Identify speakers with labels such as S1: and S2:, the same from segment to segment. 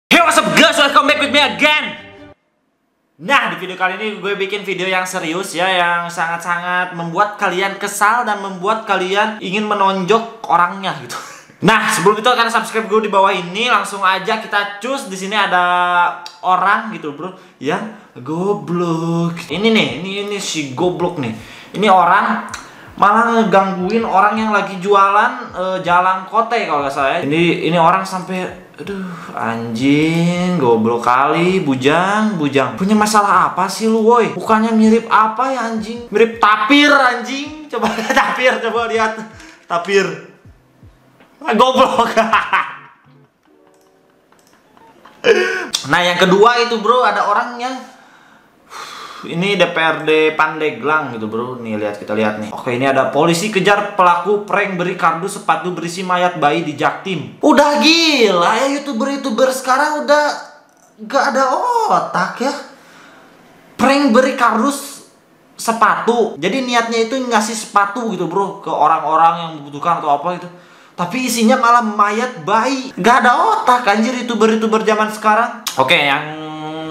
S1: Hey, what's up guys, welcome back with me again. Nah, di video kali ini gue bikin video yang serius ya, yang sangat-sangat membuat kalian kesal dan membuat kalian ingin menonjok orangnya gitu. Nah, sebelum itu kalian subscribe gue di bawah ini, langsung aja kita cus. Di sini ada orang gitu, bro, yang goblok. Ini nih, ini si goblok nih. Ini orang malah ngegangguin orang yang lagi jualan jalan kote kalau nggak salah. Ini orang sampai, aduh, anjing, goblok kali, bujang. Punya masalah apa sih lu, woi? Bukannya mirip apa ya, anjing? Mirip tapir, anjing. Coba tapir, coba lihat. Tapir. Ah, goblok. Nah, yang kedua itu, bro, ada orang yang ini DPRD Pandeglang gitu, bro. Nih, kita lihat nih. Oke, ini ada polisi kejar pelaku prank beri kardus sepatu berisi mayat bayi di Jaktim. Udah gila ya, YouTuber sekarang udah gak ada otak ya. Prank beri kardus sepatu. Jadi niatnya itu ngasih sepatu gitu, bro, ke orang-orang yang membutuhkan atau apa gitu. Tapi isinya malah mayat bayi. Gak ada otak anjir YouTuber zaman sekarang. Oke, yang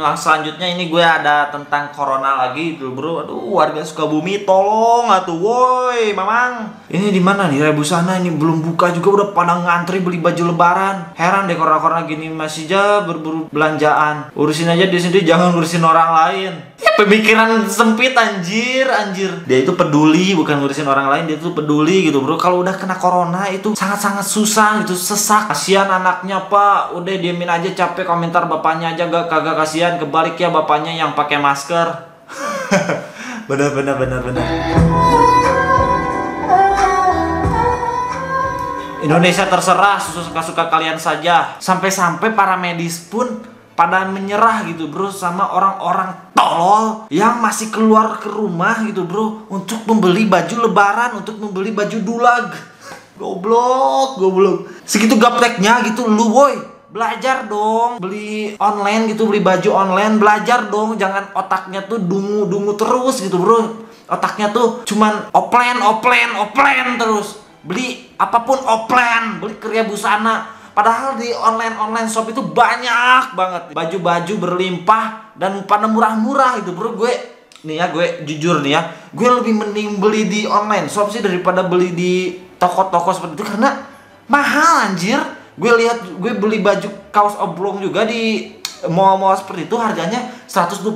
S1: selanjutnya ini gue ada tentang corona lagi gitu, bro. Aduh, warga Sukabumi tolong atuh, woi, mamang. Ini di mana nih Rebusana, ini belum buka juga udah pada ngantri beli baju lebaran. Heran deh corona gini masih aja berburu belanjaan. Urusin aja di sini, jangan ngurusin orang lain. Ya, pemikiran sempit anjir. Dia itu peduli, bukan ngurusin orang lain, dia itu peduli gitu, bro. Kalau udah kena corona itu sangat-sangat susah gitu, sesak. Kasihan anaknya, Pak. Udah diemin aja, capek komentar bapaknya aja kagak kasihan. Kebalik ya bapaknya yang pakai masker. bener. Indonesia terserah, suka-suka kalian saja. Sampai-sampai para medis pun pada menyerah gitu, bro, sama orang-orang tolol yang masih keluar ke rumah gitu, bro, untuk membeli baju lebaran, untuk membeli baju dulag. Goblok. Segitu gapteknya gitu lu, woi. Belajar dong, beli online gitu, beli baju online, belajar dong, jangan otaknya tuh dungu terus gitu, bro. Otaknya tuh cuman offline terus. Beli apapun offline, beli Kriya Busana. Padahal di online shop itu banyak banget baju-baju berlimpah dan pada murah-murah gitu, bro. Gue jujur nih ya, gue lebih mending beli di online shop sih daripada beli di toko-toko seperti itu karena mahal anjir. Gue beli baju kaos oblong juga di mall-mall seperti itu harganya 120.000.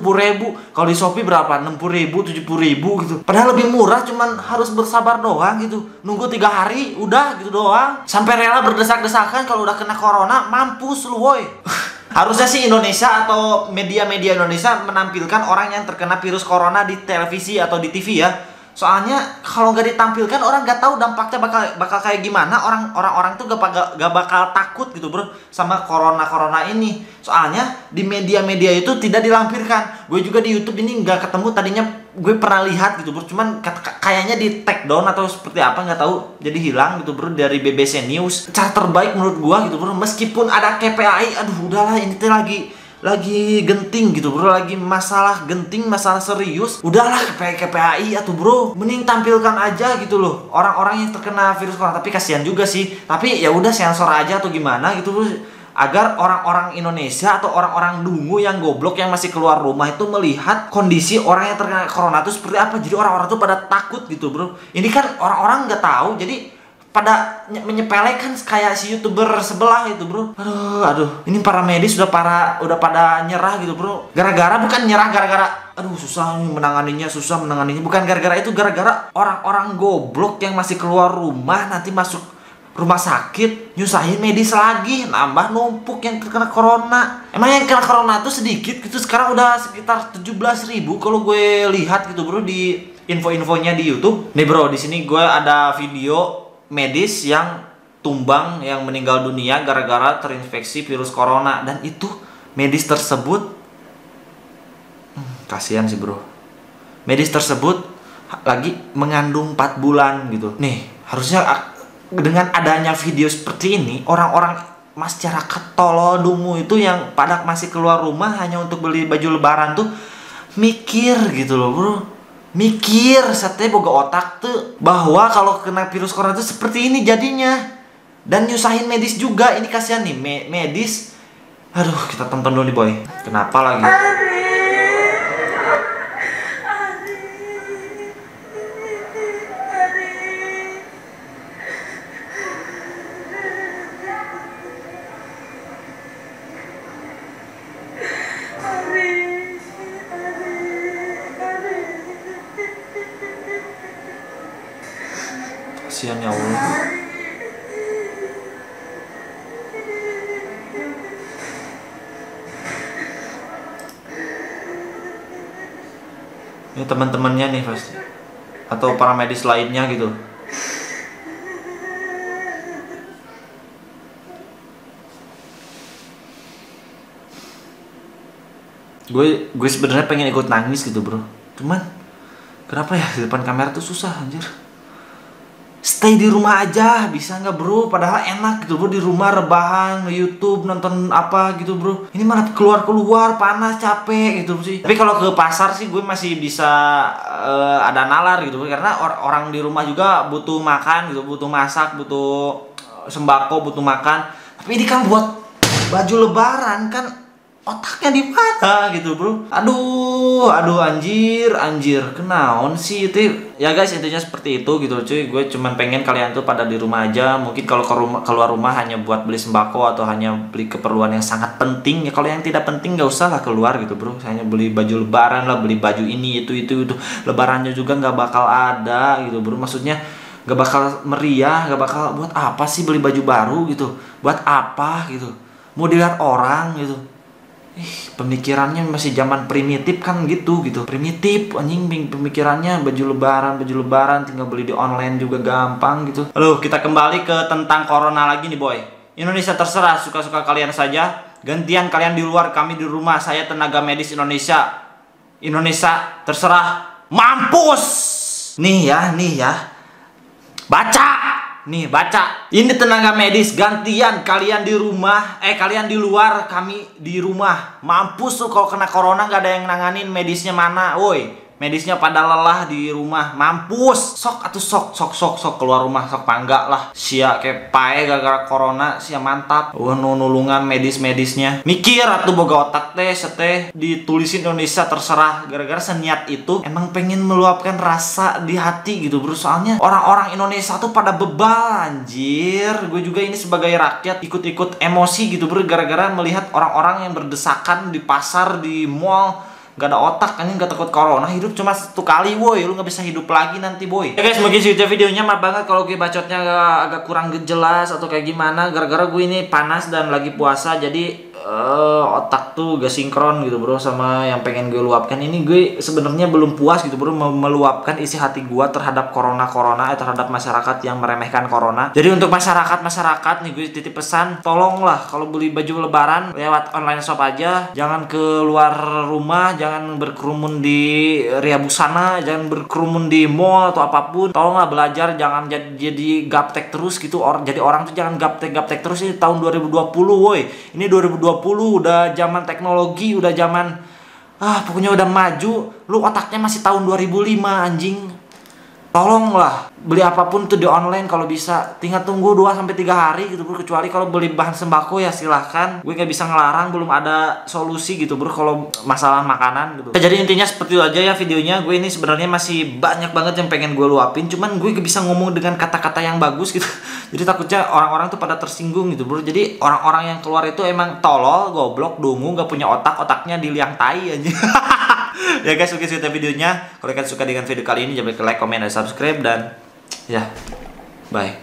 S1: Kalau di Shopee berapa? 60.000, 70.000 gitu. Padahal lebih murah, cuman harus bersabar doang gitu. Nunggu 3 hari, udah gitu doang. Sampai rela berdesak-desakan kalau udah kena corona, mampus lu, woi. Harusnya sih Indonesia atau media-media Indonesia menampilkan orang yang terkena virus corona di televisi atau di TV ya. Soalnya kalau nggak ditampilkan orang nggak tahu dampaknya bakal kayak gimana. Orang tuh gak bakal takut gitu, bro, sama corona ini. Soalnya di media-media itu tidak dilampirkan. Gue juga di YouTube ini nggak ketemu, tadinya gue pernah lihat gitu, bro, cuman kayaknya di take down atau seperti apa nggak tahu, jadi hilang gitu, bro, dari BBC News. Cara terbaik menurut gue gitu, bro, meskipun ada KPI, aduh udahlah, ini tuh lagi genting gitu, bro, lagi masalah genting, masalah serius, udahlah KPI atau, bro, mending tampilkan aja gitu loh orang-orang yang terkena virus corona. Tapi kasihan juga sih, tapi ya udah sensor aja atau gimana gitu, bro, agar orang-orang Indonesia atau orang-orang dungu yang goblok yang masih keluar rumah itu melihat kondisi orang yang terkena corona itu seperti apa. Jadi orang-orang tuh pada takut gitu, bro. Ini kan orang-orang nggak tahu, jadi pada menyepelekan kayak si YouTuber sebelah itu, bro. Aduh, ini para medis udah pada nyerah gitu, bro. Bukan nyerah gara-gara aduh susah menanganinya, bukan gara-gara itu, gara-gara orang-orang goblok yang masih keluar rumah nanti masuk rumah sakit nyusahin medis lagi, nambah numpuk yang terkena corona. Emang yang kena corona tuh sedikit gitu, sekarang udah sekitar 17.000 kalau gue lihat gitu, bro, di info-infonya di YouTube. Nih, bro, di sini gue ada video medis yang tumbang, yang meninggal dunia gara-gara terinfeksi virus corona. Dan itu medis tersebut kasihan sih, bro, medis tersebut lagi mengandung 4 bulan gitu. Nih, harusnya dengan adanya video seperti ini, orang-orang masyarakat tolol dungu itu yang pada masih keluar rumah hanya untuk beli baju lebaran tuh mikir gitu loh, bro. Mikir, setnya boga otak tuh bahwa kalau kena virus corona itu seperti ini jadinya. Dan nyusahin medis juga. Ini kasihan nih medis Aduh, kita tonton dulu nih boy. Kenapa lagi? Kasihan ya Allah. Ini teman-temannya nih pasti, atau para medis lainnya gitu. Gue sebenarnya pengen ikut nangis gitu bro, cuman kenapa ya di depan kamera tuh susah anjir. Stay di rumah aja bisa nggak bro? Padahal enak gitu bro, di rumah rebahan, nge-YouTube, nonton apa gitu bro. Ini malah keluar panas, capek gitu sih. Tapi kalau ke pasar sih gue masih bisa ada nalar gitu bro. Karena orang di rumah juga butuh makan gitu, butuh masak, butuh sembako, butuh makan. Tapi ini kan buat baju lebaran kan, otaknya di mana gitu bro. Aduh anjir kenaon sih itu ya guys. Intinya seperti itu gitu cuy. Gue cuman pengen kalian tuh pada di rumah aja. Mungkin kalau keluar rumah hanya buat beli sembako atau hanya beli keperluan yang sangat penting ya. Kalau yang tidak penting nggak usah lah keluar gitu bro. Hanya beli baju lebaran lah, beli baju ini itu. Lebarannya juga nggak bakal ada gitu bro. Maksudnya nggak bakal meriah, nggak bakal. Buat apa sih beli baju baru gitu? Buat apa gitu? Mau dilihat orang gitu. Pemikirannya masih zaman primitif kan gitu. Primitif anjing pemikirannya. Baju lebaran tinggal beli di online juga gampang gitu. Halo, kita kembali ke tentang corona lagi nih boy. Indonesia terserah, suka-suka kalian saja. Gantian kalian di luar, kami di rumah. Saya tenaga medis Indonesia. Indonesia terserah. Mampus. Nih ya. Baca. Ini tenaga medis, gantian kalian di rumah, kalian di luar, kami di rumah. Mampus tuh kalau kena corona gak ada yang nanganin, medisnya mana, woi. Medisnya pada lelah di rumah, mampus. Sok keluar rumah, sok panggak lah. Sia kayak pae gara-gara corona, sia mantap. Nulungan medisnya. Mikir atuh boga otak teh, seteh ditulisin Indonesia terserah. Gara-gara seniat itu emang pengen meluapkan rasa di hati gitu bro. Soalnya orang-orang Indonesia tuh pada bebal anjir. Gue juga ini sebagai rakyat ikut-ikut emosi gitu bro. Gara-gara melihat orang-orang yang berdesakan di pasar, di mall. Gak ada otak kan, gak takut corona. Hidup cuma satu kali boy, lu gak bisa hidup lagi nanti boy. Ya guys, mungkin segitu videonya. Maaf banget kalau gue bacotnya agak kurang jelas atau kayak gimana. Gara-gara gue ini panas dan lagi puasa, jadi otak tuh gak sinkron gitu bro sama yang pengen gue luapkan. Ini gue sebenarnya belum puas gitu bro meluapkan isi hati gue terhadap corona terhadap masyarakat yang meremehkan corona. Jadi untuk masyarakat nih gue titip pesan, tolonglah kalau beli baju lebaran lewat online shop aja, jangan keluar rumah, jangan berkerumun di Ria Busana, jangan berkerumun di mall atau apapun. Tolonglah belajar, jangan jadi gaptek terus gitu. Jadi orang tuh jangan gaptek terus. Ini tahun 2020 woi, ini 2020 udah zaman teknologi, udah zaman pokoknya udah maju. Lu otaknya masih tahun 2005 anjing. Tolonglah beli apapun tuh di online kalau bisa. Tinggal tunggu 2-3 hari gitu bro. Kecuali kalau beli bahan sembako ya silahkan. Gue gak bisa ngelarang, belum ada solusi gitu bro kalau masalah makanan gitu. Jadi intinya seperti itu aja ya videonya. Gue ini sebenarnya masih banyak banget yang pengen gue luapin, cuman gue gak bisa ngomong dengan kata-kata yang bagus gitu. Jadi takutnya orang-orang tuh pada tersinggung gitu bro. Jadi orang-orang yang keluar itu emang tolol, goblok, dungu, gak punya otaknya di liang tai aja. Ya guys, mungkin segitu videonya. Kalau kalian suka dengan video kali ini, jangan lupa like, comment, dan subscribe. Dan ya, bye.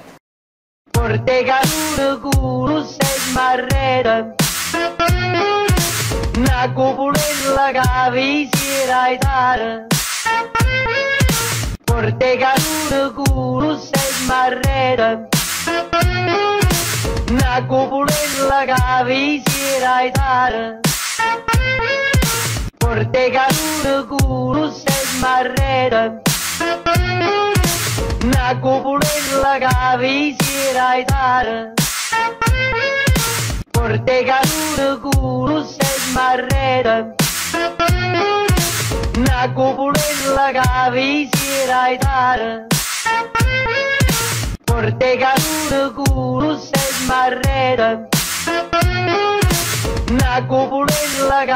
S2: Porte calure culo se marrera na cupulella caviciera itara. Porte calure culo se marrera na cupulella caviciera itara. Porte calure culo se marrera una cúpula en la